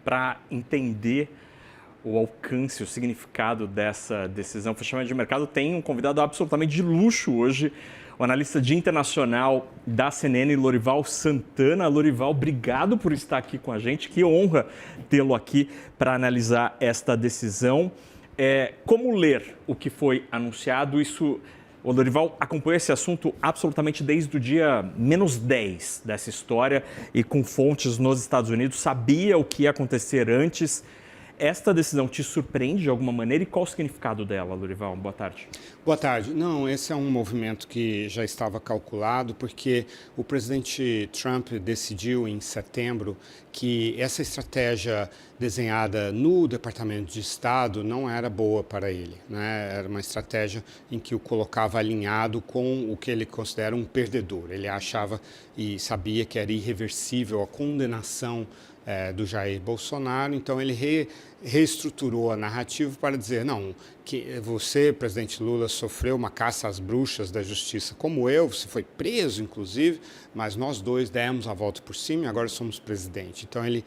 para entender o alcance, o significado dessa decisão. O fechamento de mercado tem um convidado absolutamente de luxo hoje, o analista de internacional da CNN, Lorival Santana. Lorival, obrigado por estar aqui com a gente. Que honra tê-lo aqui para analisar esta decisão. Como ler o que foi anunciado? O Lorival acompanhou esse assunto absolutamente desde o dia -10 dessa história e com fontes nos Estados Unidos, sabia o que ia acontecer antes. Esta decisão te surpreende de alguma maneira e qual o significado dela, Lorival? Boa tarde. Boa tarde. Não, esse é um movimento que já estava calculado, porque o presidente Trump decidiu em setembro que essa estratégia desenhada no Departamento de Estado não era boa para ele, né? Era uma estratégia em que o colocava alinhado com o que ele considera um perdedor. Ele achava e sabia que era irreversível a condenação do Jair Bolsonaro, então ele reestruturou a narrativa para dizer, não, que você, presidente Lula, sofreu uma caça às bruxas da justiça como eu, você foi preso, inclusive, mas nós dois demos a volta por cima e agora somos presidente. Então ele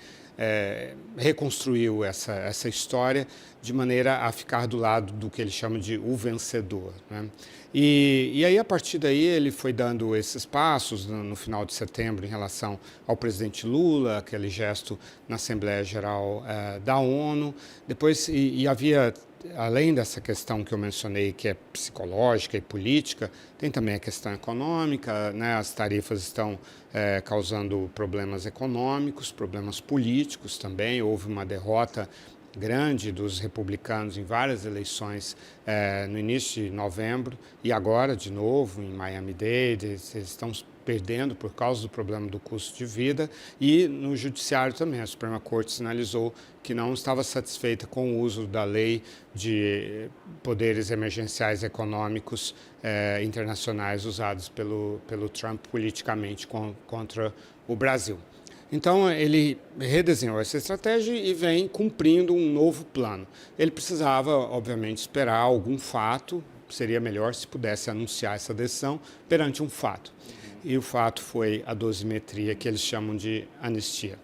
reconstruiu essa história de maneira a ficar do lado do que ele chama de o vencedor, né? E aí, a partir daí, ele foi dando esses passos no final de setembro em relação ao presidente Lula, aquele gesto na Assembleia Geral da ONU. Depois, havia, além dessa questão que eu mencionei, que é psicológica e política, tem também a questão econômica, né? As tarifas estão causando problemas econômicos, problemas políticos também. Houve uma derrota grande dos republicanos em várias eleições no início de novembro e agora, de novo, em Miami-Dade, eles estão perdendo por causa do problema do custo de vida e no judiciário também. A Suprema Corte sinalizou que não estava satisfeita com o uso da lei de poderes emergenciais econômicos internacionais usados pelo Trump politicamente contra o Brasil. Então, ele redesenhou essa estratégia e vem cumprindo um novo plano. Ele precisava, obviamente, esperar algum fato, seria melhor se pudesse anunciar essa decisão perante um fato. E o fato foi a dosimetria, que eles chamam de anistia.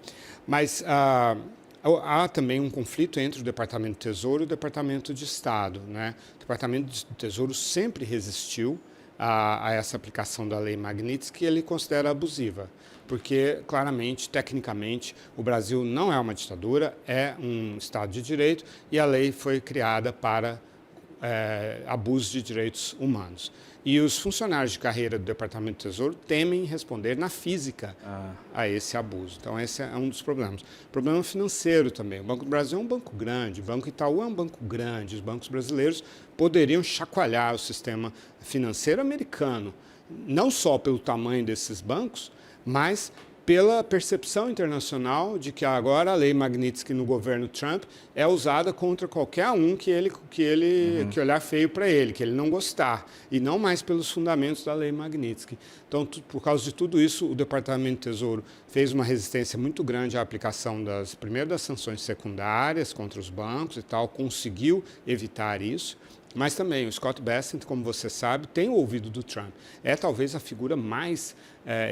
Mas há também um conflito entre o Departamento de Tesouro e o Departamento de Estado, né? O Departamento de Tesouro sempre resistiu a essa aplicação da Lei Magnitsky, que ele considera abusiva, porque, claramente, tecnicamente, o Brasil não é uma ditadura, é um Estado de Direito e a lei foi criada para abuso de direitos humanos. E os funcionários de carreira do Departamento de Tesouro temem responder na física a esse abuso. Então, esse é um dos problemas. Problema financeiro também. O Banco do Brasil é um banco grande, o Banco Itaú é um banco grande. Os bancos brasileiros poderiam chacoalhar o sistema financeiro americano, não só pelo tamanho desses bancos, mas pela percepção internacional de que agora a lei Magnitsky no governo Trump é usada contra qualquer um que olhar feio para ele, que ele não gostar, e não mais pelos fundamentos da lei Magnitsky. Então, por causa de tudo isso, o Departamento de Tesouro fez uma resistência muito grande à aplicação primeiro das sanções secundárias contra os bancos e tal, conseguiu evitar isso. Mas também o Scott Bessent, como você sabe, tem o ouvido do Trump. É talvez a figura mais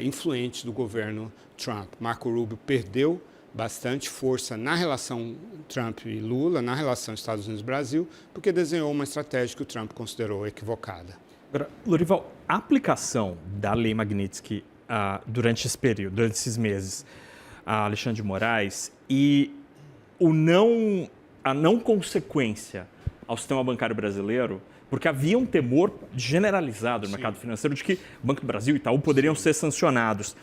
influente do governo Trump. Marco Rubio perdeu bastante força na relação Trump e Lula, na relação Estados Unidos-Brasil, porque desenhou uma estratégia que o Trump considerou equivocada. Agora, Lorival, a aplicação da Lei Magnitsky durante esse período, durante esses meses, a Alexandre de Moraes e a não consequência ao sistema bancário brasileiro, porque havia um temor generalizado no mercado financeiro de que o Banco do Brasil e Itaú poderiam ser sancionados.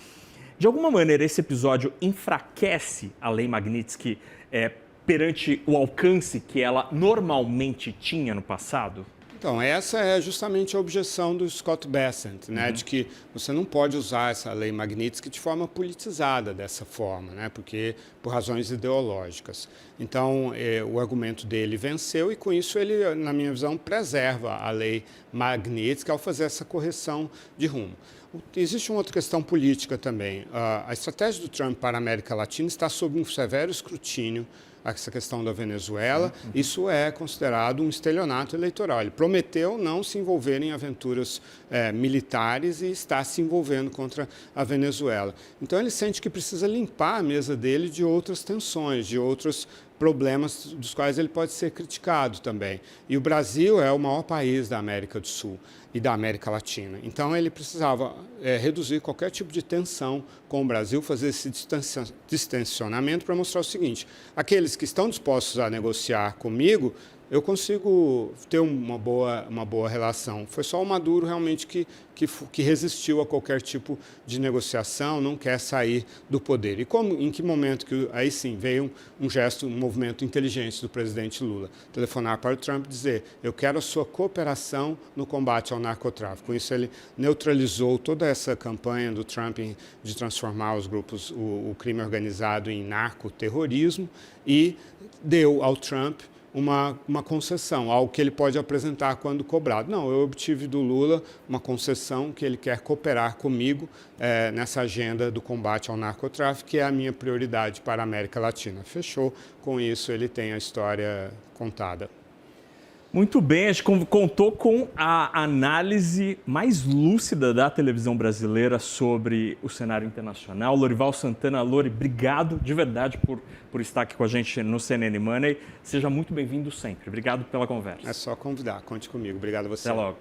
De alguma maneira, esse episódio enfraquece a Lei Magnitsky perante o alcance que ela normalmente tinha no passado? Então, essa é justamente a objeção do Scott Bessent, né, de que você não pode usar essa lei Magnitsky de forma politizada dessa forma, né, porque por razões ideológicas. Então, o argumento dele venceu e, com isso, ele, na minha visão, preserva a lei Magnitsky ao fazer essa correção de rumo. Existe uma outra questão política também. A estratégia do Trump para a América Latina está sob um severo escrutínio. Essa questão da Venezuela, isso é considerado um estelionato eleitoral. Ele prometeu não se envolver em aventuras militares e está se envolvendo contra a Venezuela. Então ele sente que precisa limpar a mesa dele de outras tensões, de outros problemas dos quais ele pode ser criticado também. E o Brasil é o maior país da América do Sul e da América Latina. Então ele precisava reduzir qualquer tipo de tensão com o Brasil, fazer esse distensionamento para mostrar o seguinte: aqueles que estão dispostos a negociar comigo, eu consigo ter uma boa relação. Foi só o Maduro realmente que resistiu a qualquer tipo de negociação, não quer sair do poder. E em que momento que aí sim veio um gesto, um movimento inteligente do presidente Lula, telefonar para o Trump e dizer: eu quero a sua cooperação no combate ao narcotráfico. Com isso ele neutralizou toda essa campanha do Trump de transformar os grupos, o crime organizado em narcoterrorismo, e deu ao Trump uma concessão, algo que ele pode apresentar quando cobrado. Não, eu obtive do Lula uma concessão que ele quer cooperar comigo nessa agenda do combate ao narcotráfico, que é a minha prioridade para a América Latina. Fechou. Com isso, ele tem a história contada. Muito bem, a gente contou com a análise mais lúcida da televisão brasileira sobre o cenário internacional. Lorival Santana, Lori, obrigado de verdade por estar aqui com a gente no CNN Money. Seja muito bem-vindo sempre. Obrigado pela conversa. É só convidar, conte comigo. Obrigado a você. Até logo.